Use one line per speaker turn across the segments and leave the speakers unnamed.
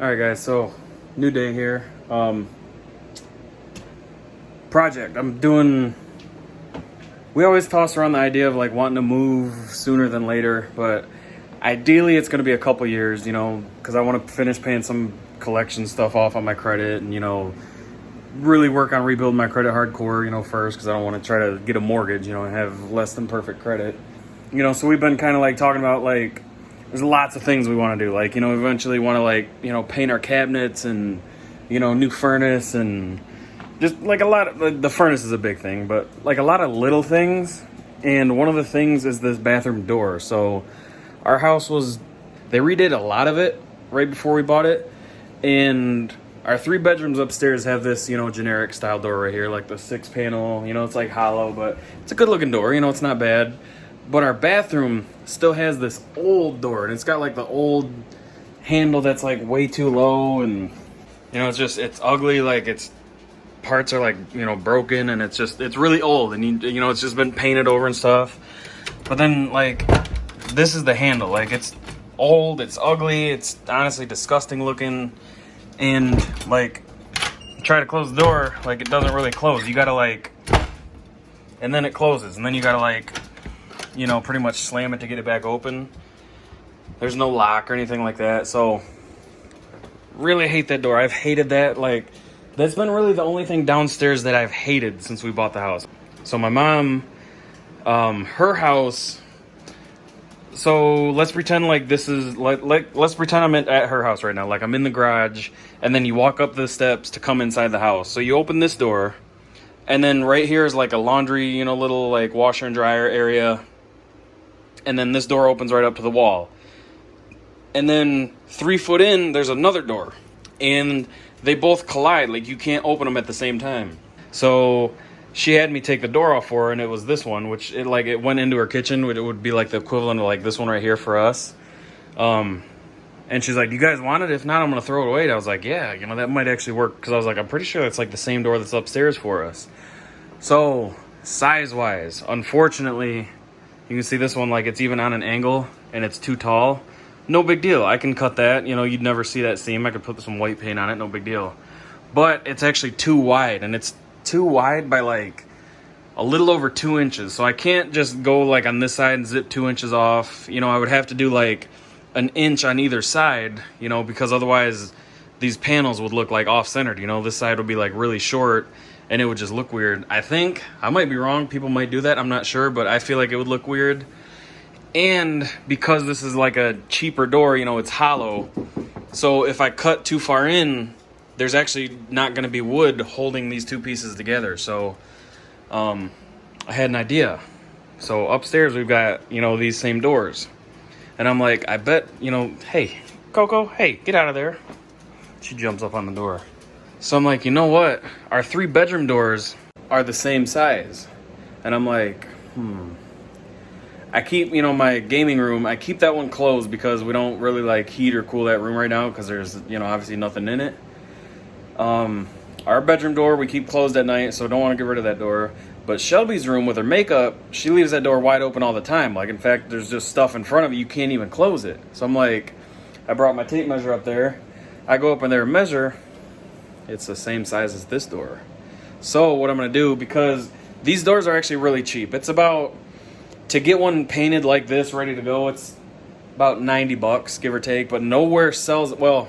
All right, guys. So, new day here. Project. I'm doing. We always toss around the idea of like wanting to move sooner than later, but ideally it's going to be a couple years, because I want to finish paying some collection stuff off on my credit, and really work on rebuilding my credit hardcore, first, because I don't want to try to get a mortgage, and have less than perfect credit, So we've been kind of like talking about like. There's lots of things we want to do, like, eventually want to like, paint our cabinets and, new furnace and just like a lot of, the furnace is a big thing, but like a lot of little things. And one of the things is this bathroom door. So our house they redid a lot of it right before we bought it. And our 3 bedrooms upstairs have this, generic style door right here, like the 6-panel, it's like hollow, but it's a good looking door, it's not bad. But our bathroom still has this old door, and it's got like the old handle that's like way too low, and it's ugly, like its parts are like broken, and it's really old, and it's just been painted over and stuff. But then like this is the handle, like it's old, it's ugly, it's honestly disgusting looking, and like try to close the door, like it doesn't really close. You gotta like, and then it closes, and then you gotta like pretty much slam it to get it back open. There's no lock or anything like that. So really hate that door. I've hated that. Like that's been really the only thing downstairs that I've hated since we bought the house. So my mom, her house. So let's pretend like this is let's pretend I'm at her house right now. Like I'm in the garage, and then you walk up the steps to come inside the house. So you open this door, and then right here is like a laundry, little like washer and dryer area. And then this door opens right up to the wall. And then 3 foot in, there's another door. And they both collide. Like, you can't open them at the same time. So she had me take the door off for her, and it was this one, which it went into her kitchen. It would be like the equivalent of like this one right here for us. And she's like, "You guys want it? If not, I'm going to throw it away." And I was like, "Yeah, that might actually work." Because I was like, I'm pretty sure it's like the same door that's upstairs for us. So size-wise, unfortunately, you can see this one, like it's even on an angle and it's too tall. No big deal. I can cut that. You'd never see that seam. I could put some white paint on it. No big deal. But it's actually too wide, and it's too wide by like a little over 2 inches. So I can't just go like on this side and zip 2 inches off. I would have to do like an inch on either side, because otherwise these panels would look like off-centered. This side would be like really short, and it would just look weird. I think, I might be wrong, people might do that, I'm not sure, but I feel like it would look weird. And because this is like a cheaper door, it's hollow, so if I cut too far in, there's actually not going to be wood holding these 2 pieces together. So I had an idea. So upstairs we've got, these same doors. And I'm like, I bet, hey, Coco, hey, get out of there. She jumps up on the door. So I'm like, you know what? Our 3 bedroom doors are the same size. And I'm like, I keep, my gaming room, I keep that one closed because we don't really like heat or cool that room right now because there's, obviously nothing in it. Our bedroom door, we keep closed at night, so don't want to get rid of that door. But Shelby's room with her makeup, she leaves that door wide open all the time. Like, in fact, there's just stuff in front of you can't even close it. So I'm like, I brought my tape measure up there. I go up in there and measure. It's the same size as this door. So what I'm going to do, because these doors are actually really cheap. It's about, to get one painted like this, ready to go, it's about $90, give or take. But nowhere sells, well,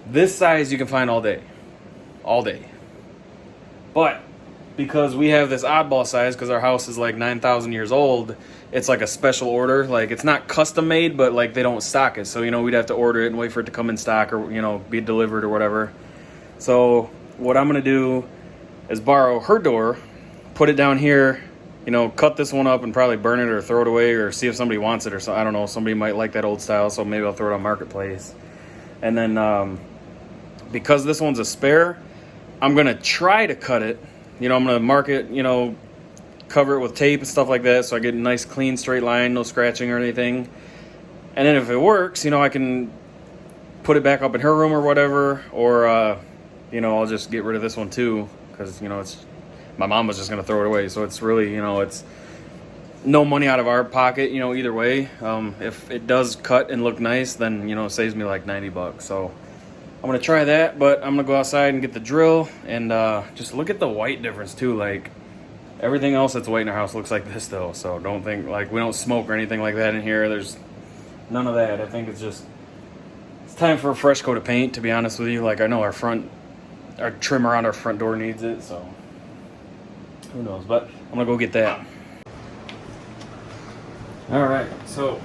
this size you can find all day. All day. But because we have this oddball size, because our house is like 9,000 years old, it's like a special order. Like, it's not custom made, but like they don't stock it. So, we'd have to order it and wait for it to come in stock or, be delivered or whatever. So what I'm going to do is borrow her door, put it down here, cut this one up and probably burn it or throw it away or see if somebody wants it or so. I don't know. Somebody might like that old style, so maybe I'll throw it on Marketplace. And then because this one's a spare, I'm going to try to cut it. I'm going to mark it, cover it with tape and stuff like that so I get a nice clean straight line, no scratching or anything. And then if it works, I can put it back up in her room or whatever, or I'll just get rid of this one too, because it's, my mom was just going to throw it away, so it's really, it's no money out of our pocket, either way. If it does cut and look nice, then it saves me like $90. So I'm gonna try that, but I'm gonna go outside and get the drill and just look at the white difference too. Like everything else that's white in our house looks like this though. So don't think like we don't smoke or anything like that in here. There's none of that. I think it's time for a fresh coat of paint, to be honest with you. Like I know our trim around our front door needs it, so who knows, but I'm gonna go get that. All right, so,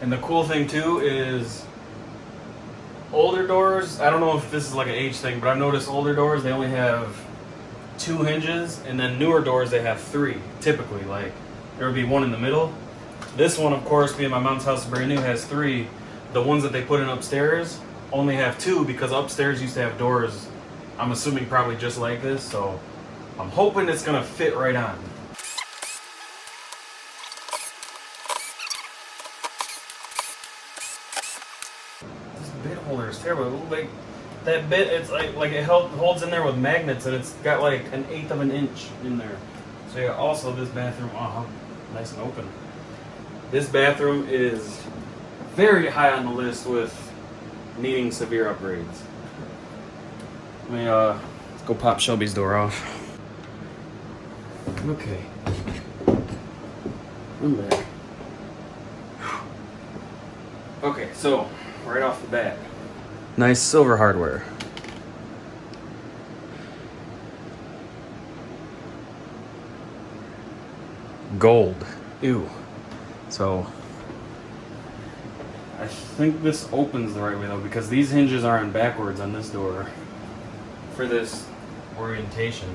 and the cool thing too is older doors, I don't know if this is like an age thing, but I've noticed older doors, they only have 2 hinges, and then newer doors, they have 3, typically. Like, there would be one in the middle. This one, of course, being my mom's house is brand new, has 3. The ones that they put in upstairs only have 2 because upstairs used to have doors, I'm assuming probably just like this, so I'm hoping it's gonna fit right on. Holder is terrible. Like that bit, it's like it holds in there with magnets, and it's got like 1/8 of an inch in there. So yeah, also this bathroom, oh, nice and open. This bathroom is very high on the list with needing severe upgrades. Let me let's go pop Shelby's door off. Okay, I'm back. Okay, so right off the bat, nice silver hardware. Gold. Ew. So I think this opens the right way though, because these hinges are on backwards on this door for this orientation.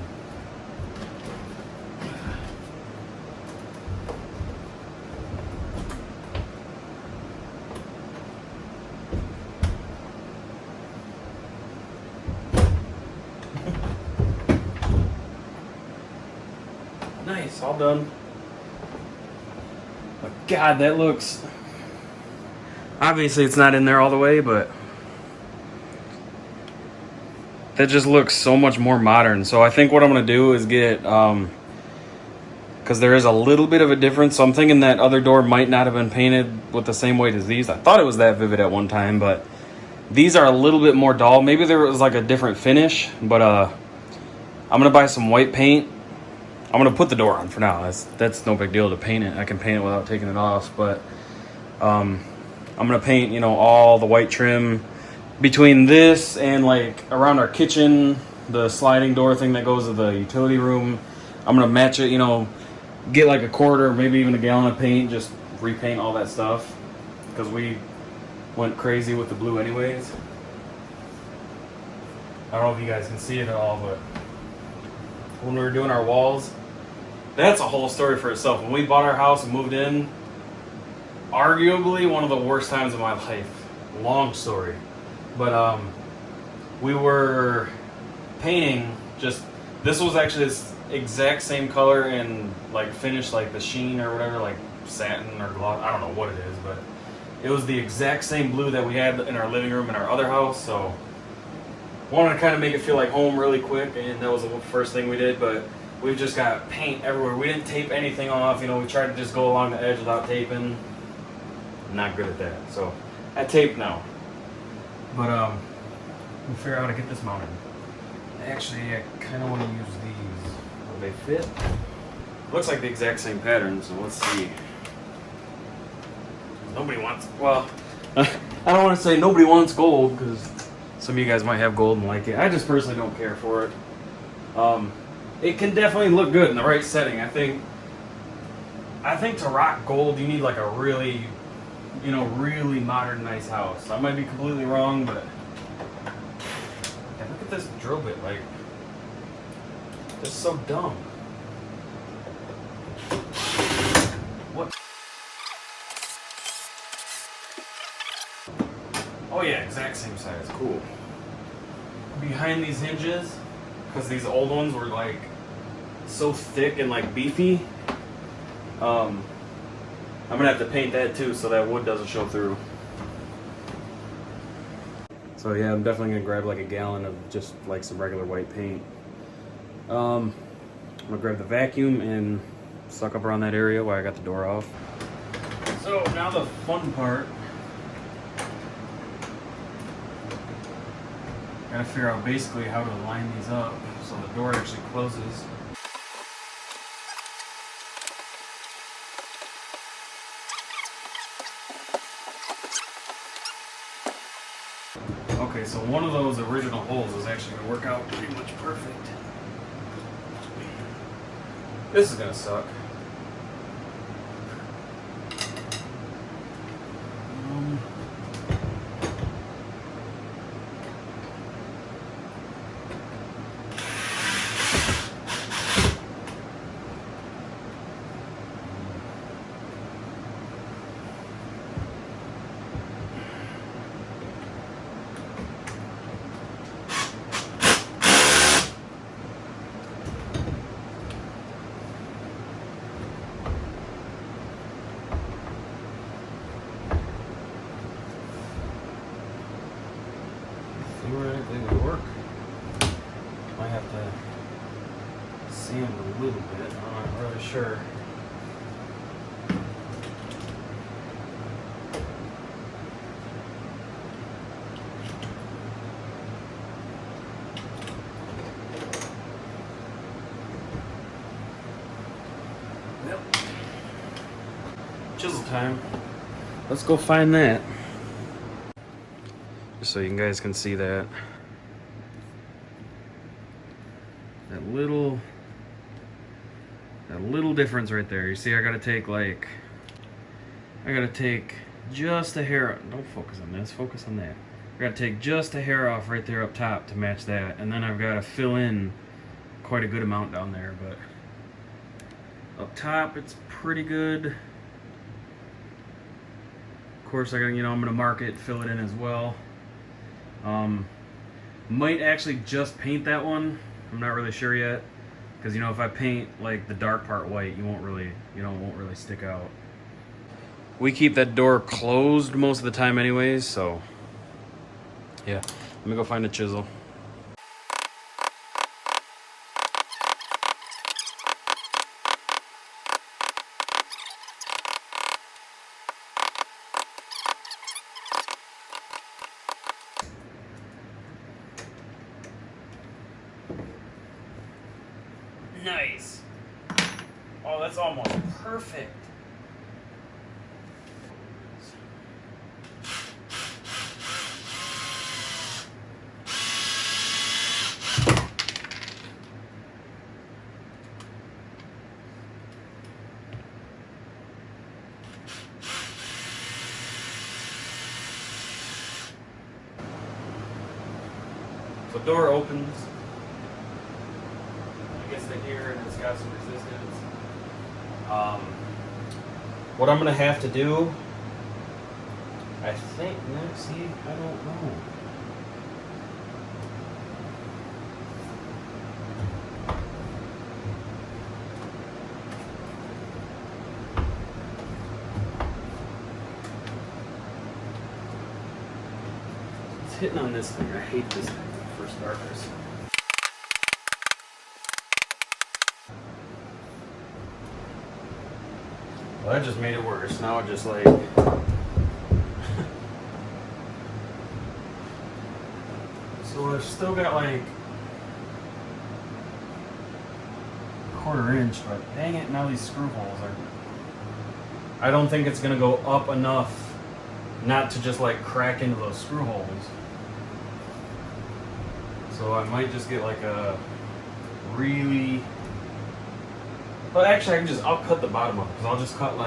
Nice, all done. But God, that looks... Obviously it's not in there all the way, but that just looks so much more modern. So I think what I'm going to do is get... because there is a little bit of a difference. So I'm thinking that other door might not have been painted with the same weight as these. I thought it was that vivid at one time, but these are a little bit more dull. Maybe there was like a different finish, but I'm going to buy some white paint. I'm going to put the door on for now. That's no big deal to paint it. I can paint it without taking it off, but I'm going to paint, you know, all the white trim between this and like around our kitchen, the sliding door thing that goes to the utility room. I'm going to match it, you know, get like a quarter, maybe even a gallon of paint, just repaint all that stuff because we went crazy with the blue anyways. I don't know if you guys can see it at all, but when we were doing our walls, that's a whole story for itself. When we bought our house and moved in, arguably one of the worst times of my life. Long story. But we were painting, this was actually this exact same color and like finish, like the sheen or whatever, like satin or gloss, I don't know what it is, but it was the exact same blue that we had in our living room in our other house. So wanted to kind of make it feel like home really quick, and that was the first thing we did. But we've just got paint everywhere. We didn't tape anything off, you know, we tried to just go along the edge without taping. Not good at that, so I tape now. But we'll figure out how to get this mounted. Actually, I kind of want to use these. Will they fit? Looks like the exact same pattern, so let's see. Nobody wants, well, I don't want to say nobody wants gold, because some of you guys might have gold and like it. I just personally don't care for it. It can definitely look good in the right setting. I think to rock gold, you need like a really, you know, really modern, nice house. I might be completely wrong, but yeah, look at this drill bit. Like, it's so dumb. What? Oh yeah, exact same size. Cool. Behind these hinges, because these old ones were like so thick and like beefy, I'm gonna have to paint that too so that wood doesn't show through. So yeah, I'm definitely gonna grab like a gallon of just like some regular white paint. I'm gonna grab the vacuum and suck up around that area while I got the door off. So now the fun part. Gotta figure out basically how to line these up so the door actually closes. Okay, so one of those original holes is actually gonna work out pretty much perfect. This is gonna suck. Theoretically would work. Might have to sand a little bit. I'm not really sure. Yep. Chisel time. Let's go find that. Just so you guys can see that. That little difference right there. You see, I gotta take just a hair. Don't focus on this, focus on that. I gotta take just a hair off right there up top to match that, and then I've gotta fill in quite a good amount down there, but up top it's pretty good. Of course, I'm gonna mark it, fill it in as well. Might actually just paint that one. I'm not really sure yet, because if I paint like the dark part white, it won't really stick out. We keep that door closed most of the time anyways, so yeah. Let me go find a chisel. Nice. Oh, that's almost perfect. The door opens. Here, and it's got some resistance. What I'm gonna have to do, I think, see, I don't know. It's hitting on this thing. I hate this thing for starters. Well, that just made it worse. Now it just like... So I've still got like a 1/4 inch, but dang it, now these screw holes are... I don't think it's gonna go up enough not to just like crack into those screw holes. So I might just get like a really... But actually, I'll cut the bottom up, because I'll just cut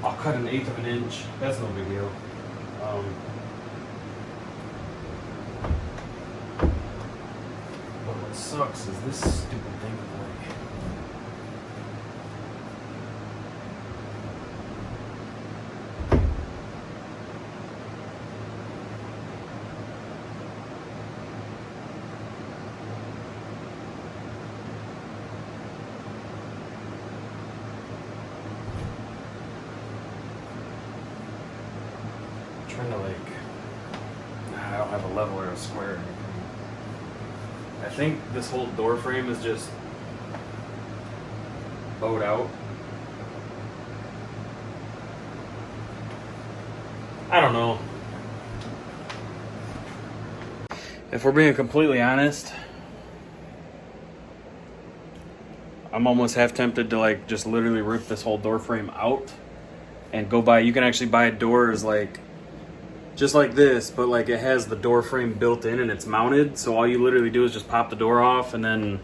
I'll cut 1/8 of an inch. That's no big deal. But what sucks is this stupid thing trying to I don't have a level or a square or anything. I think this whole door frame is just bowed out. I don't know. If we're being completely honest, I'm almost half tempted to like just literally rip this whole door frame out and go buy. You can actually buy doors like just like this, but like it has the door frame built in and it's mounted. So all you literally do is just pop the door off and then,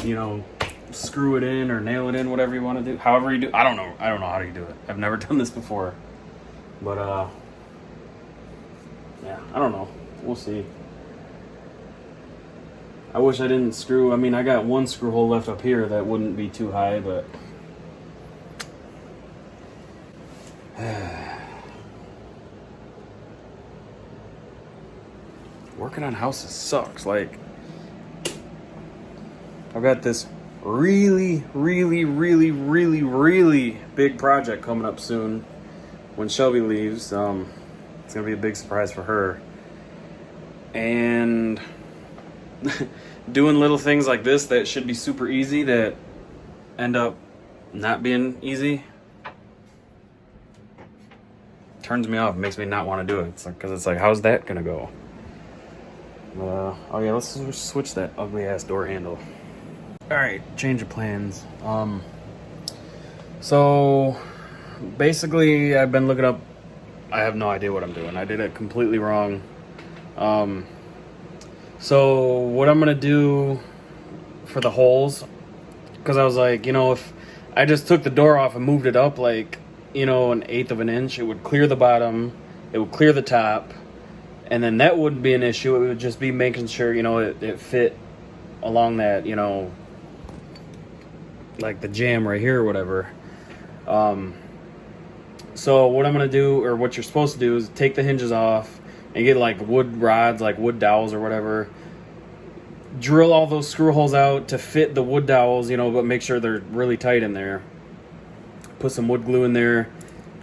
you know, screw it in or nail it in, whatever you want to do. However you do. I don't know how you do it. I've never done this before. But yeah, I don't know. We'll see. I wish I didn't screw. I mean, I got one screw hole left up here that wouldn't be too high, but working on houses sucks. Like, I've got this really big project coming up soon when Shelby leaves. It's gonna be a big surprise for her. And doing little things like this that should be super easy that end up not being easy turns me off. It makes me not want to do it. It's like, because it's like, how's that gonna go? Oh yeah, let's switch that ugly ass door handle. All right, change of plans. So basically I've been looking up. I have no idea what I'm doing. I did it completely wrong. So what I'm gonna do for the holes, because I was like, you know, if I just took the door off and moved it up like, you know, 1/8 of an inch, it would clear the bottom, it would clear the top, and then that wouldn't be an issue. It would just be making sure, you know, it fit along that, you know, like the jam right here or whatever. So what I'm gonna do, or what you're supposed to do, is take the hinges off and get like wood rods, like wood dowels or whatever. Drill all those screw holes out to fit the wood dowels, you know, but make sure they're really tight in there. Put some wood glue in there,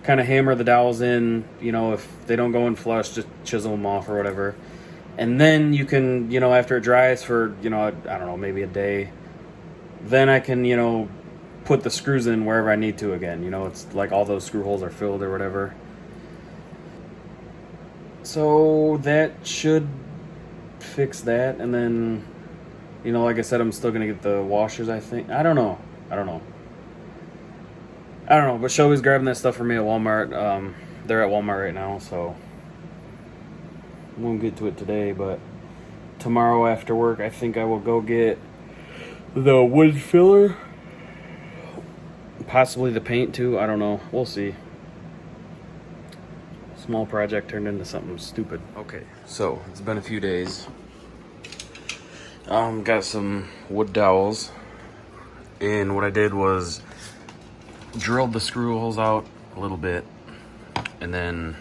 kind of hammer the dowels in, you know, if they don't go in flush, just chisel them off or whatever. And then you can, you know, after it dries for, you know, I don't know, maybe a day, then I can, you know, put the screws in wherever I need to again. You know, it's like all those screw holes are filled or whatever. So that should fix that. And then, you know, like I said, I'm still gonna get the washers, I think. I don't know, but Shelby's grabbing that stuff for me at Walmart. They're at Walmart right now, so I won't get to it today, but tomorrow after work I think I will go get the wood filler, possibly the paint too. I don't know, we'll see. Small project turned into something stupid. Okay, so it's been a few days. Got some wood dowels, and what I did was drilled the screw holes out a little bit and then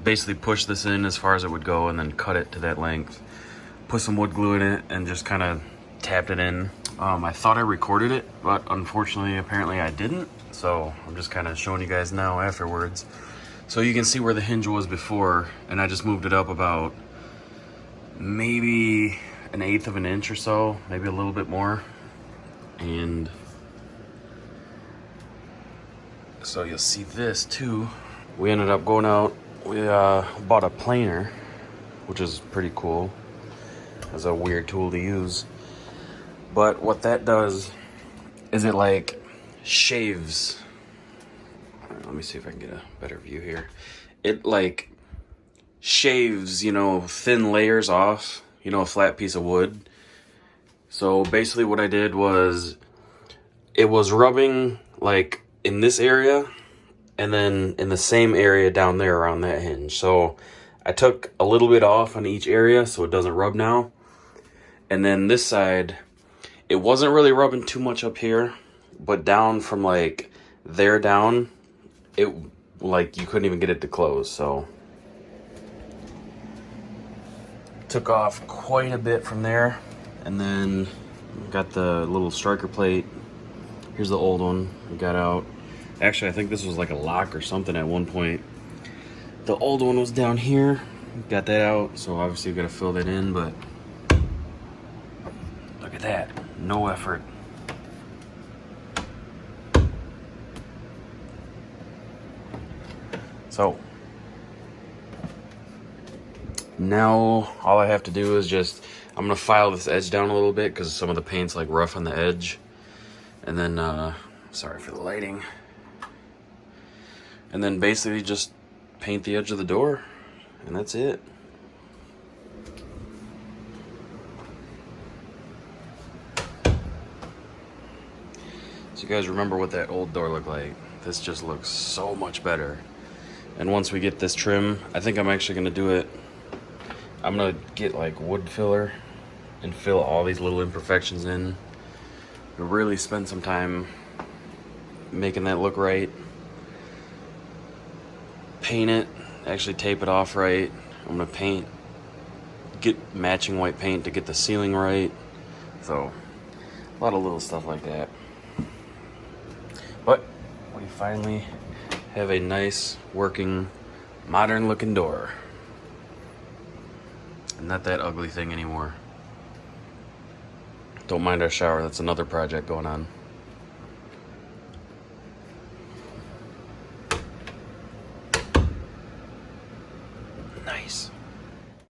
basically pushed this in as far as it would go and then cut it to that length. Put some wood glue in it and just kind of tapped it in. I thought I recorded it, but unfortunately apparently I didn't, so I'm just kind of showing you guys now afterwards. So you can see where the hinge was before, and I just moved it up about maybe 1/8 of an inch or so, maybe a little bit more. And so you'll see this too. We ended up going out, we bought a planer, which is pretty cool. It's a weird tool to use. But what that does is it like shaves. Let me see if I can get a better view here. It like shaves, you know, thin layers off, you know, a flat piece of wood. So basically what I did was, it was rubbing like in this area and then in the same area down there around that hinge. So I took a little bit off on each area so it doesn't rub now. And then this side, it wasn't really rubbing too much up here, but down from like there down, it like you couldn't even get it to close. So took off quite a bit from there, and then got the little striker plate. Here's the old one we got out. Actually, I think this was like a lock or something at one point. The old one was down here. Got that out, so obviously you gotta fill that in, but look at that, no effort. So Now all I have to do is just, I'm gonna file this edge down a little bit because some of the paint's like rough on the edge. And then, sorry for the lighting. And then basically just paint the edge of the door, and that's it. So you guys remember what that old door looked like? This just looks so much better. And once we get this trim, I think I'm actually gonna do it. I'm gonna get like wood filler and fill all these little imperfections in. Really spend some time making that look right. Paint it, actually tape it off right. I'm gonna get matching white paint to get the ceiling right. So, a lot of little stuff like that. But we finally have a nice, working, modern looking door. And not that ugly thing anymore. Don't mind our shower, that's another project going on. Nice.